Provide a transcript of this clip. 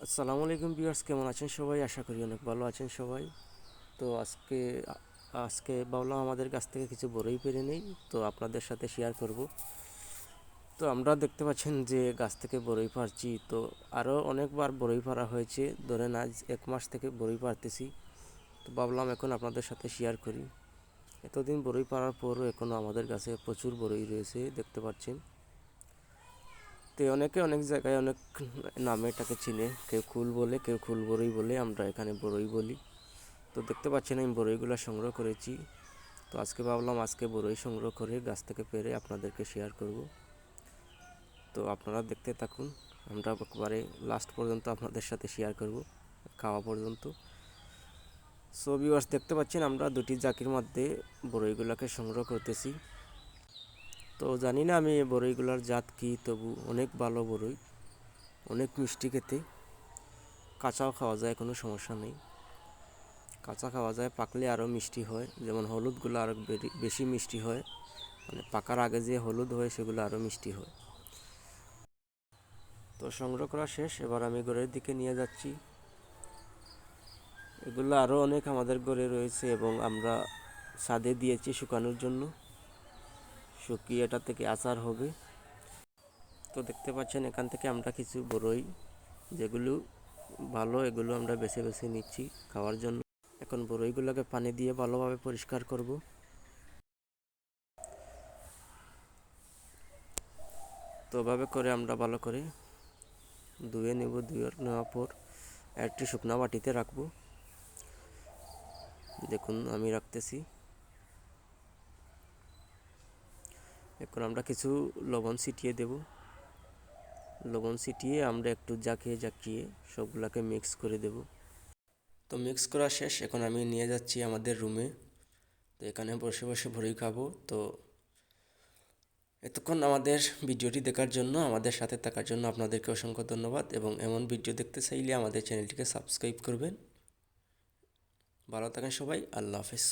আসসালামু আলাইকুম ভিউয়ার্স, কেমন আছেন সবাই? আশা করি অনেক ভালো আছেন সবাই। তো আজকে ভাবলাম আমাদের কাছ থেকে কিছু বড়ই পেরে নেই, তো আপনাদের সাথে শেয়ার করব। তো আমরা দেখতে পাচ্ছেন যে গাছ থেকে বড়ই পারছি, তো আরও অনেকবার বড়ই পারা হয়েছে, ধরেন আজ 1 মাস থেকে বড়ই পারতেছি। তো ভাবলাম এখন আপনাদের সাথে শেয়ার করি। এতদিন বড়ই পারার পরও এখনও আমাদের কাছে প্রচুর বড়ই রয়েছে, দেখতে পাচ্ছেন। তো অনেকে অনেক জায়গায় অনেক নামে এটাকে চিনে, কেউ কুল বলে, কেউ কুল বড়ই বলে, আমরা এখানে বড়ই বলি। তো দেখতে পাচ্ছেন আমি বড়ইগুলো সংগ্রহ করেছি। তো আজকে ভাবলাম আজকে বড়ই সংগ্রহ করে গাছ থেকে পেরে আপনাদেরকে শেয়ার করব। তো আপনারা দেখতে থাকুন, আমরা একবারে লাস্ট পর্যন্ত আপনাদের সাথে শেয়ার করব, খাওয়া পর্যন্ত। সো ভিউয়ার্স, দেখতে পাচ্ছেন আমরা দুটি জাকির মধ্যে বড়ইগুলোকে সংগ্রহ করতেছি। তো জানি না আমি এই বড়ইগুলোর জাত কী, তবু অনেক ভালো বড়ই, অনেক মিষ্টি খেতে। কাঁচাও খাওয়া যায়, কোনো সমস্যা নেই। কাঁচা খাওয়া যায়, পাকলে আরও মিষ্টি হয়, যেমন হলুদগুলো আরও বেশি মিষ্টি হয়, মানে পাকার আগে যে হলুদ হয় সেগুলো আরও মিষ্টি হয়। তো সংগ্রহ করা শেষ, এবার আমি ঘরের দিকে নিয়ে যাচ্ছি। এগুলো আরও অনেক আমাদের ঘরে রয়েছে এবং আমরা ছাদে দিয়েছি শুকানোর জন্য, শুকিয়ে এটা থেকে আচার হবে। তো দেখতে পাচ্ছেন এখান থেকে আমরা কিছু বড়ই যেগুলো ভালো, এগুলো আমরা বেছে বেছে নিচ্ছি খাওয়ার জন্য। এখন বড়ইগুলোকে পানি দিয়ে ভালোভাবে পরিষ্কার করব। তো ওভাবে করে আমরা ভালো করে ধুয়ে নেব। ধুয়ে নেওয়ার পর একটি শুকনো বাটিতে রাখবো। দেখুন আমি রাখতেছি। এখন আমরা কিছু লবণ ছিটিয়ে দেব। লবণ ছিটিয়ে আমরা একটু জাকিয়ে জাকিয়ে সবগুলোকে মিক্স করে দেব। তো মিক্স করা শেষ, এখন আমি নিয়ে যাচ্ছি আমাদের রুমে। তো এখানে বসে বসে বড়ই খাবো। তো এতক্ষণ আমাদের ভিডিওটি দেখার জন্য, আমাদের সাথে থাকার জন্য আপনাদেরকে অসংখ্য ধন্যবাদ, এবং এমন ভিডিও দেখতে চাইলে আমাদের চ্যানেলটিকে সাবস্ক্রাইব করবেন। ভালো থাকেন সবাই, আল্লাহ হাফেজ।